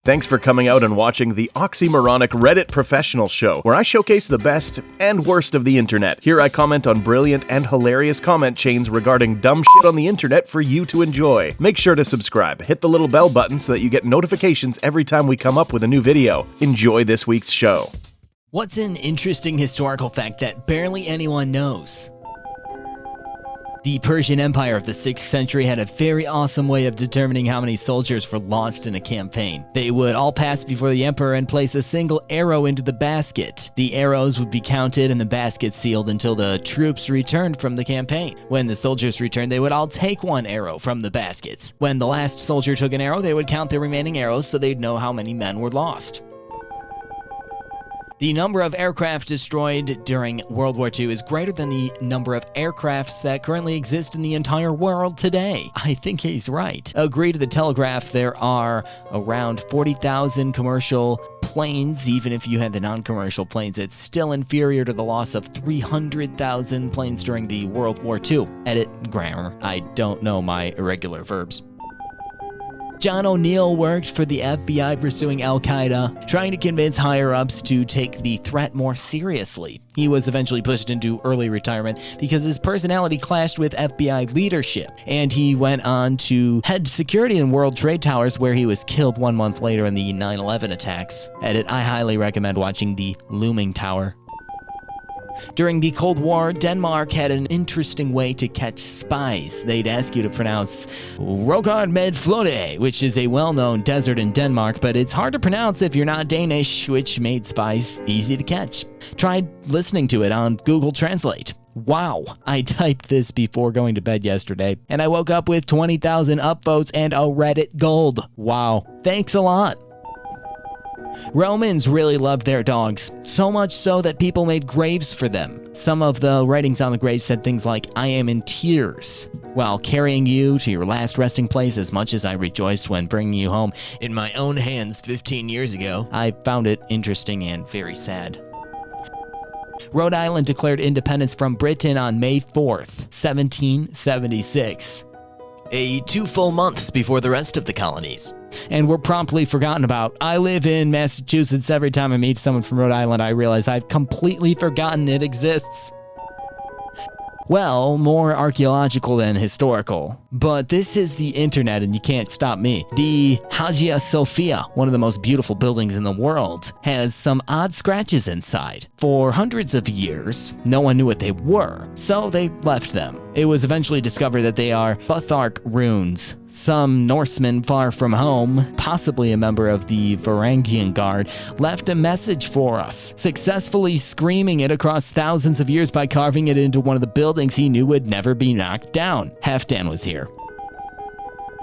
Thanks for coming out and watching the oxymoronic Reddit Professional Show, where I showcase the best and worst of the internet. Here I comment on brilliant and hilarious comment chains regarding dumb shit on the internet for you to enjoy. Make sure to subscribe, hit the little bell button so that you get notifications every time we come up with a new video. Enjoy this week's show. What's an interesting historical fact that barely anyone knows? The Persian Empire of the 6th century had a very awesome way of determining how many soldiers were lost in a campaign. They would all pass before the emperor and place a single arrow into the basket. The arrows would be counted and the basket sealed until the troops returned from the campaign. When the soldiers returned, they would all take one arrow from the baskets. When the last soldier took an arrow, they would count the remaining arrows so they'd know how many men were lost. The number of aircraft destroyed during World War II is greater than the number of aircrafts that currently exist in the entire world today. I think he's right. According to the Telegraph, there are around 40,000 commercial planes. Even if you had the non-commercial planes, it's still inferior to the loss of 300,000 planes during the World War II. Edit grammar. I don't know my irregular verbs. John O'Neill worked for the FBI pursuing Al-Qaeda, trying to convince higher-ups to take the threat more seriously. He was eventually pushed into early retirement because his personality clashed with FBI leadership, and he went on to head security in World Trade Towers, where he was killed 1 month later in the 9/11 attacks. Edit, I highly recommend watching The Looming Tower. During the Cold War, Denmark had an interesting way to catch spies. They'd ask you to pronounce Rokard med Flode, which is a well-known desert in Denmark, but it's hard to pronounce if you're not Danish, which made spies easy to catch. Tried listening to it on Google Translate. Wow, I typed this before going to bed yesterday, and I woke up with 20,000 upvotes and a Reddit gold. Wow, thanks a lot. Romans really loved their dogs, so much so that people made graves for them. Some of the writings on the graves said things like, "I am in tears while carrying you to your last resting place as much as I rejoiced when bringing you home in my own hands 15 years ago." I found it interesting and very sad. Rhode Island declared independence from Britain on May 4th, 1776. 2 full months before the rest of the colonies. And were promptly forgotten about. I live in Massachusetts. Every time I meet someone from Rhode Island, I realize I've completely forgotten it exists. Well, more archaeological than historical. But this is the internet and you can't stop me. The Hagia Sophia, one of the most beautiful buildings in the world, has some odd scratches inside. For hundreds of years, no one knew what they were, so they left them. It was eventually discovered that they are Buthark runes. Some Norseman far from home, possibly a member of the Varangian Guard, left a message for us, successfully screaming it across thousands of years by carving it into one of the buildings he knew would never be knocked down. Halfdan was here.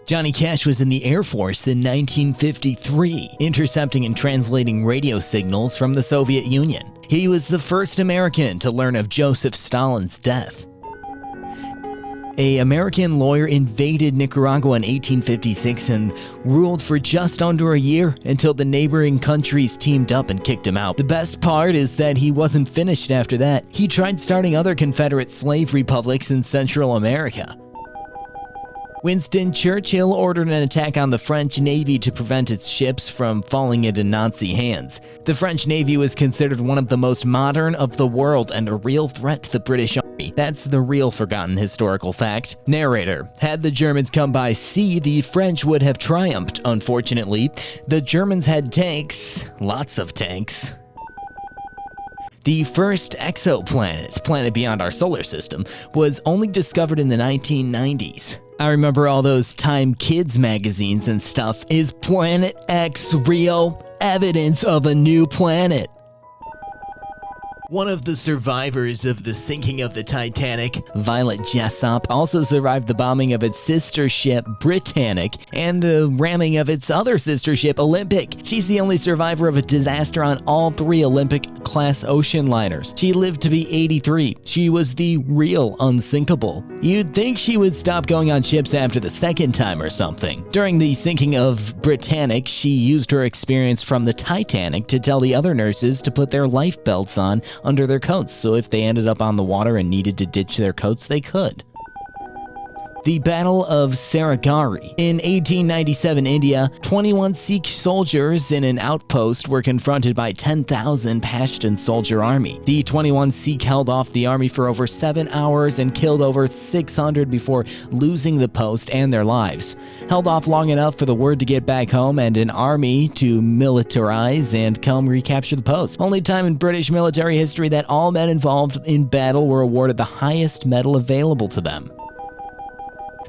Johnny Cash was in the Air Force in 1953, intercepting and translating radio signals from the Soviet Union. He was the first American to learn of Joseph Stalin's death. An American lawyer invaded Nicaragua in 1856 and ruled for just under a year until the neighboring countries teamed up and kicked him out. The best part is that he wasn't finished after that. He tried starting other Confederate slave republics in Central America. Winston Churchill ordered an attack on the French Navy to prevent its ships from falling into Nazi hands. The French Navy was considered one of the most modern of the world and a real threat to the British Army. That's the real forgotten historical fact. Narrator: had the Germans come by sea, the French would have triumphed. Unfortunately, the Germans had tanks, lots of tanks. The first exoplanet, planet beyond our solar system, was only discovered in the 1990s. I remember all those Time Kids magazines and stuff. Is Planet X real? Evidence of a new planet. One of the survivors of the sinking of the Titanic, Violet Jessop, also survived the bombing of its sister ship, Britannic, and the ramming of its other sister ship, Olympic. She's the only survivor of a disaster on all 3 Olympic-class ocean liners. She lived to be 83. She was the real unsinkable. You'd think she would stop going on ships after the second time or something. During the sinking of Britannic, she used her experience from the Titanic to tell the other nurses to put their life belts on under their coats, so if they ended up on the water and needed to ditch their coats, they could. The Battle of Sarigari. In 1897 India, 21 Sikh soldiers in an outpost were confronted by 10,000 Pashtun soldier army. The 21 Sikh held off the army for over 7 hours and killed over 600 before losing the post and their lives. Held off long enough for the word to get back home and an army to militarize and come recapture the post. Only time in British military history that all men involved in battle were awarded the highest medal available to them.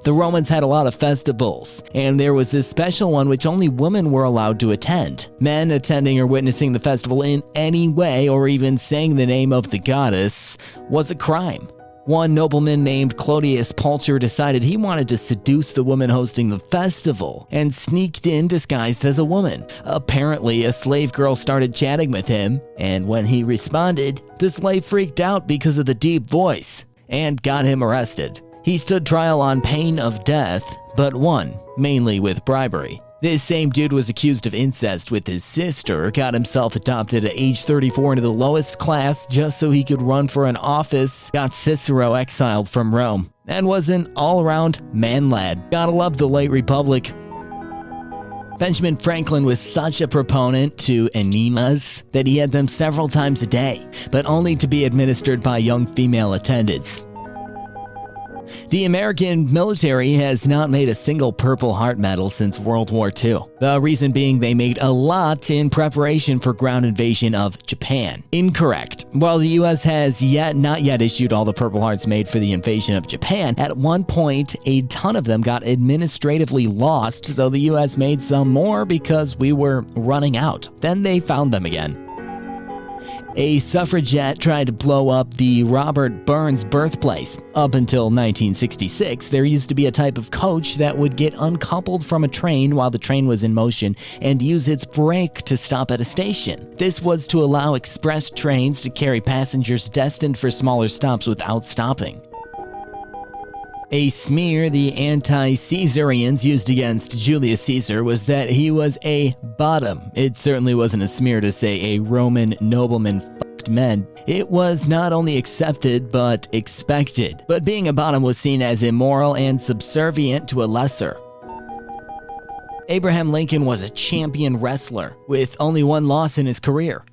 The Romans had a lot of festivals, and there was this special one which only women were allowed to attend. Men attending or witnessing the festival in any way or even saying the name of the goddess was a crime. One nobleman named Clodius Pulcher decided he wanted to seduce the woman hosting the festival and sneaked in disguised as a woman. Apparently, a slave girl started chatting with him, and when he responded, the slave freaked out because of the deep voice and got him arrested. He stood trial on pain of death, but won, mainly with bribery. This same dude was accused of incest with his sister, got himself adopted at age 34 into the lowest class just so he could run for an office, got Cicero exiled from Rome, and was an all-around man-lad. Gotta love the late Republic. Benjamin Franklin was such a proponent to enemas that he had them several times a day, but only to be administered by young female attendants. The American military has not made a single Purple Heart medal since World War II. The reason being they made a lot in preparation for ground invasion of Japan. Incorrect. While the US has not yet issued all the Purple Hearts made for the invasion of Japan, at one point a ton of them got administratively lost, so the US made some more because we were running out. Then they found them again. A suffragette tried to blow up the Robert Burns birthplace. Up until 1966, there used to be a type of coach that would get uncoupled from a train while the train was in motion and use its brake to stop at a station. This was to allow express trains to carry passengers destined for smaller stops without stopping. A smear the anti-Caesarians used against Julius Caesar was that he was a bottom. It certainly wasn't a smear to say a Roman nobleman fucked men. It was not only accepted, but expected. But being a bottom was seen as immoral and subservient to a lesser. Abraham Lincoln was a champion wrestler, with only one loss in his career.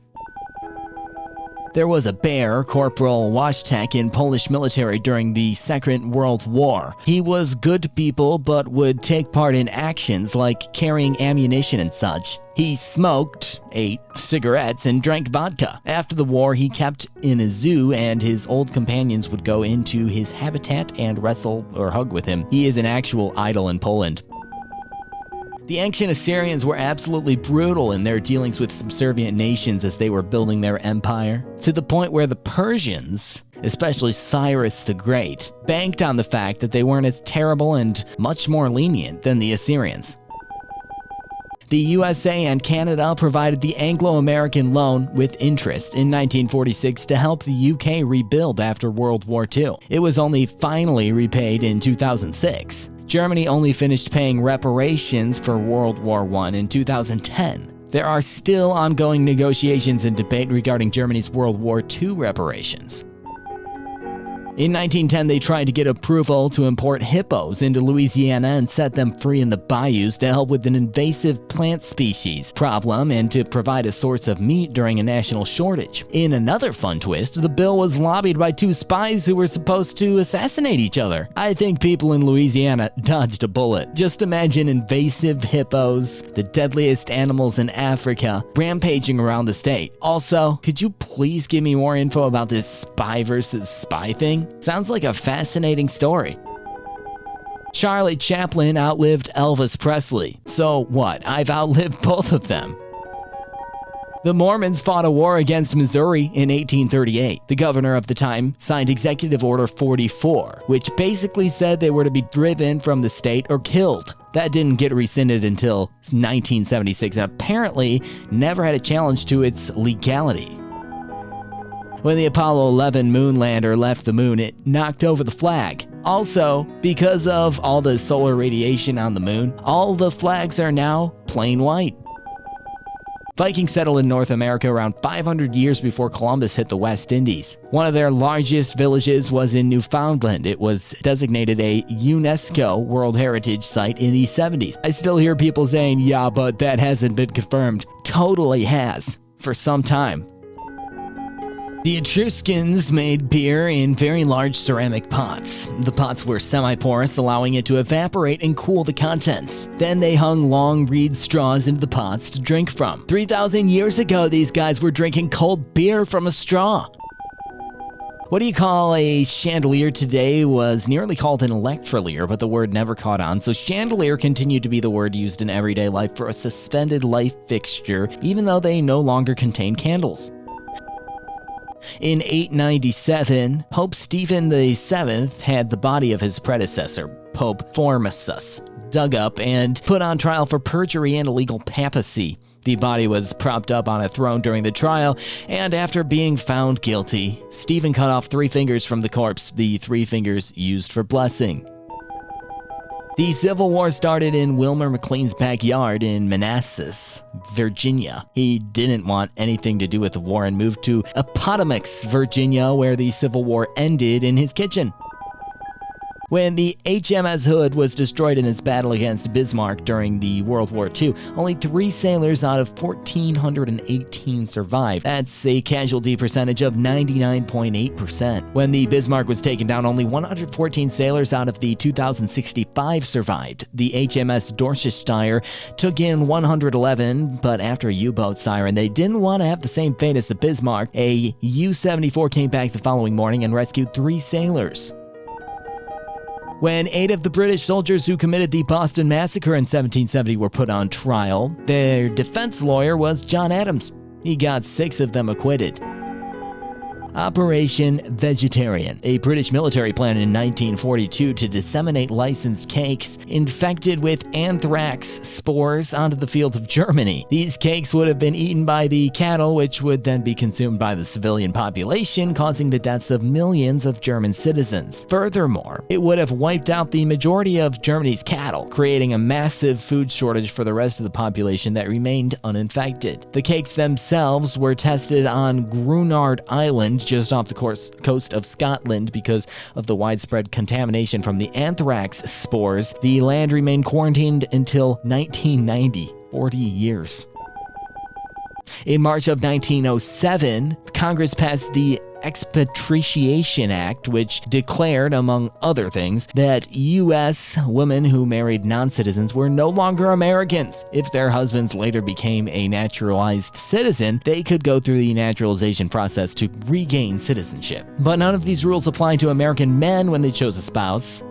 There was a bear, Corporal Wasztek, in Polish military during the Second World War. He was good to people, but would take part in actions like carrying ammunition and such. He smoked, ate cigarettes, and drank vodka. After the war, he kept in a zoo, and his old companions would go into his habitat and wrestle or hug with him. He is an actual idol in Poland. The ancient Assyrians were absolutely brutal in their dealings with subservient nations as they were building their empire, to the point where the Persians, especially Cyrus the Great, banked on the fact that they weren't as terrible and much more lenient than the Assyrians. The USA and Canada provided the Anglo-American loan with interest in 1946 to help the UK rebuild after World War II. It was only finally repaid in 2006. Germany only finished paying reparations for World War I in 2010. There are still ongoing negotiations and debate regarding Germany's World War II reparations. In 1910, they tried to get approval to import hippos into Louisiana and set them free in the bayous to help with an invasive plant species problem and to provide a source of meat during a national shortage. In another fun twist, the bill was lobbied by two spies who were supposed to assassinate each other. I think people in Louisiana dodged a bullet. Just imagine invasive hippos, the deadliest animals in Africa, rampaging around the state. Also, could you please give me more info about this spy versus spy thing? Sounds like a fascinating story. Charlie Chaplin outlived Elvis Presley. So what? I've outlived both of them. The Mormons fought a war against Missouri in 1838. The governor of the time signed Executive Order 44, which basically said they were to be driven from the state or killed. That didn't get rescinded until 1976 and apparently never had a challenge to its legality. When the Apollo 11 moon lander left the moon, it knocked over the flag. Also, because of all the solar radiation on the moon, all the flags are now plain white. Vikings settled in North America around 500 years before Columbus hit the West Indies. One of their largest villages was in Newfoundland. It was designated a UNESCO World Heritage Site in the 70s. I still hear people saying, yeah, but that hasn't been confirmed. Totally has, for some time. The Etruscans made beer in very large ceramic pots. The pots were semi-porous, allowing it to evaporate and cool the contents. Then they hung long reed straws into the pots to drink from. 3,000 years ago, these guys were drinking cold beer from a straw. What do you call a chandelier today was nearly called an electrolier, but the word never caught on, so chandelier continued to be the word used in everyday life for a suspended light fixture, even though they no longer contain candles. In 897, Pope Stephen VII had the body of his predecessor, Pope Formosus, dug up and put on trial for perjury and illegal papacy. The body was propped up on a throne during the trial, and after being found guilty, Stephen cut off 3 fingers from the corpse, the 3 fingers used for blessing. The Civil War started in Wilmer McLean's backyard in Manassas, Virginia. He didn't want anything to do with the war and moved to Appomattox, Virginia, where the Civil War ended, in his kitchen. When the HMS Hood was destroyed in its battle against Bismarck during the World War II, only 3 sailors out of 1,418 survived. That's a casualty percentage of 99.8%. When the Bismarck was taken down, only 114 sailors out of the 2,065 survived. The HMS Dorsetshire took in 111, but after a U-boat siren, they didn't want to have the same fate as the Bismarck. A U-74 came back the following morning and rescued 3 sailors. When 8 of the British soldiers who committed the Boston Massacre in 1770 were put on trial, their defense lawyer was John Adams. He got 6 of them acquitted. Operation Vegetarian, a British military plan in 1942 to disseminate licensed cakes infected with anthrax spores onto the fields of Germany. These cakes would have been eaten by the cattle, which would then be consumed by the civilian population, causing the deaths of millions of German citizens. Furthermore, it would have wiped out the majority of Germany's cattle, creating a massive food shortage for the rest of the population that remained uninfected. The cakes themselves were tested on Grunard Island, just off the coast of Scotland. Because of the widespread contamination from the anthrax spores, the land remained quarantined until 1990, 40 years. In March of 1907, Congress passed the Expatriation Act, which declared, among other things, that U.S. women who married non-citizens were no longer Americans. If their husbands later became a naturalized citizen, they could go through the naturalization process to regain citizenship. But none of these rules applied to American men when they chose a spouse.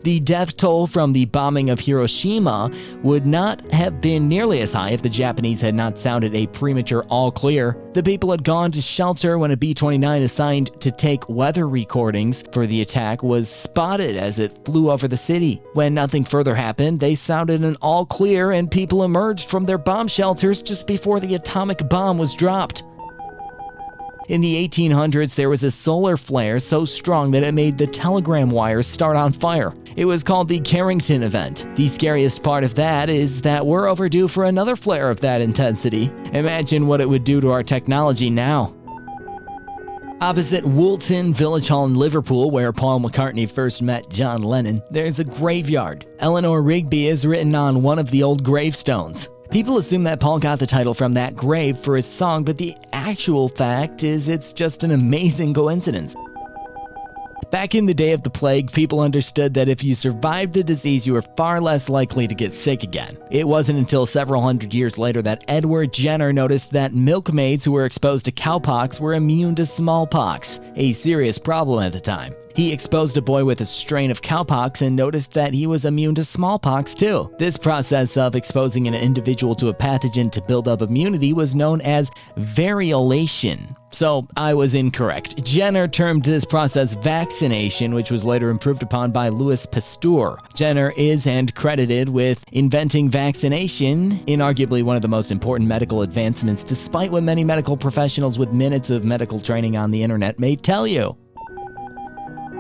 The death toll from the bombing of Hiroshima would not have been nearly as high if the Japanese had not sounded a premature all-clear. The people had gone to shelter when a B-29 assigned to take weather recordings for the attack was spotted as it flew over the city. When nothing further happened, they sounded an all-clear and people emerged from their bomb shelters just before the atomic bomb was dropped. In the 1800s, there was a solar flare so strong that it made the telegram wires start on fire. It was called the Carrington event. The scariest part of that is that we're overdue for another flare of that intensity. Imagine what it would do to our technology now. Opposite Woolton Village Hall in Liverpool, where Paul McCartney first met John Lennon, there's a graveyard. Eleanor Rigby is written on one of the old gravestones. People assume that Paul got the title from that grave for his song, but the actual fact is it's just an amazing coincidence. Back in the day of the plague, people understood that if you survived the disease, you were far less likely to get sick again. It wasn't until several hundred years later that Edward Jenner noticed that milkmaids who were exposed to cowpox were immune to smallpox, a serious problem at the time. He exposed a boy with a strain of cowpox and noticed that he was immune to smallpox too. This process of exposing an individual to a pathogen to build up immunity was known as variolation. So I was incorrect. Jenner termed this process vaccination, which was later improved upon by Louis Pasteur. Jenner is and credited with inventing vaccination, inarguably one of the most important medical advancements, despite what many medical professionals with minutes of medical training on the internet may tell you.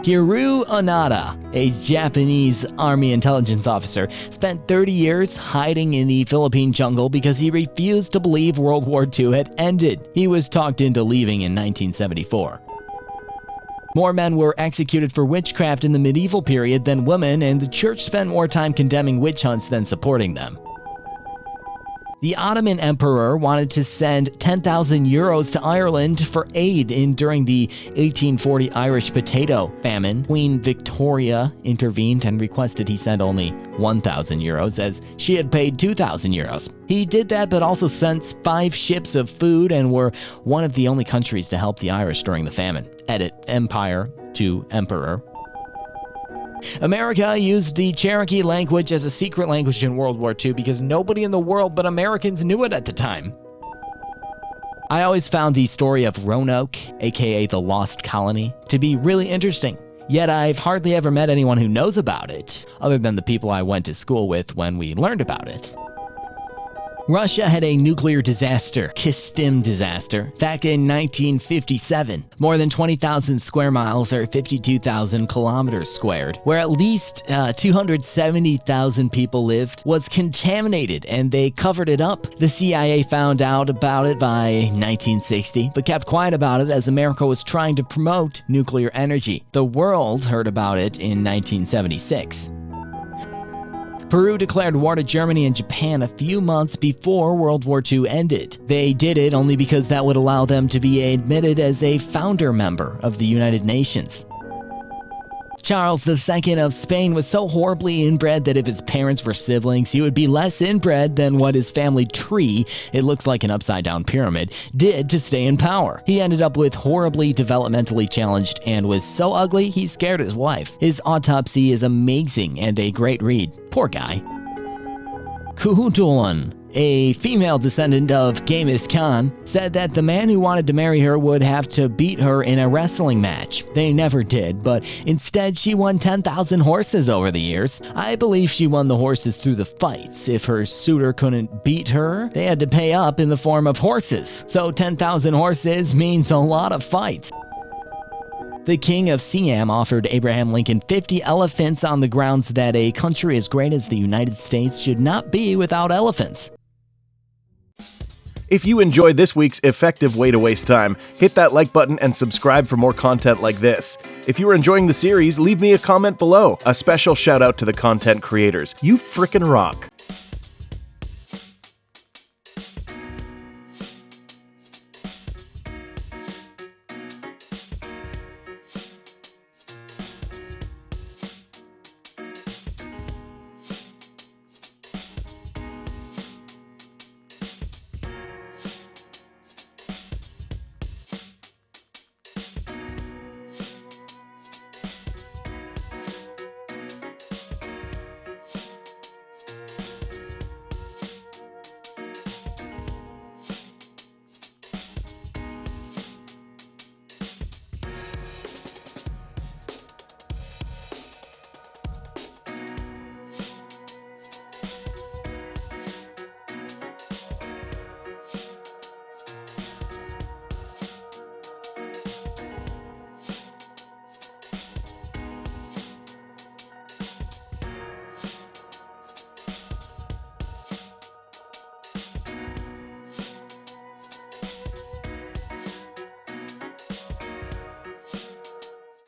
Hiru Onada, a Japanese army intelligence officer, spent 30 years hiding in the Philippine jungle because he refused to believe World War II had ended. He was talked into leaving in 1974. More men were executed for witchcraft in the medieval period than women, and the church spent more time condemning witch hunts than supporting them. The Ottoman Emperor wanted to send 10,000 euros to Ireland for aid during the 1840 Irish potato famine. Queen Victoria intervened and requested he send only 1,000 euros as she had paid 2,000 euros. He did that but also sent 5 ships of food and were one of the only countries to help the Irish during the famine. Edit Empire to Emperor. America used the Cherokee language as a secret language in World War II because nobody in the world but Americans knew it at the time. I always found the story of Roanoke, aka the Lost Colony, to be really interesting. Yet I've hardly ever met anyone who knows about it, other than the people I went to school with when we learned about it. Russia had a nuclear disaster, Kistim disaster, back in 1957. More than 20,000 square miles or 52,000 kilometers squared, where at least 270,000 people lived, was contaminated and they covered it up. The CIA found out about it by 1960, but kept quiet about it as America was trying to promote nuclear energy. The world heard about it in 1976. Peru declared war to Germany and Japan a few months before World War II ended. They did it only because that would allow them to be admitted as a founder member of the United Nations. Charles II of Spain was so horribly inbred that if his parents were siblings, he would be less inbred than what his family tree, it looks like an upside-down pyramid, did to stay in power. He ended up with horribly developmentally challenged and was so ugly he scared his wife. His autopsy is amazing and a great read. Poor guy. Kuhutulan, a female descendant of Genghis Khan, said that the man who wanted to marry her would have to beat her in a wrestling match. They never did, but instead she won 10,000 horses over the years. I believe she won the horses through the fights. If her suitor couldn't beat her, they had to pay up in the form of horses. So 10,000 horses means a lot of fights. The king of Siam offered Abraham Lincoln 50 elephants on the grounds that a country as great as the United States should not be without elephants. If you enjoyed this week's effective way to waste time, hit that like button and subscribe for more content like this. If you are enjoying the series, leave me a comment below. A special shout out to the content creators. You frickin' rock.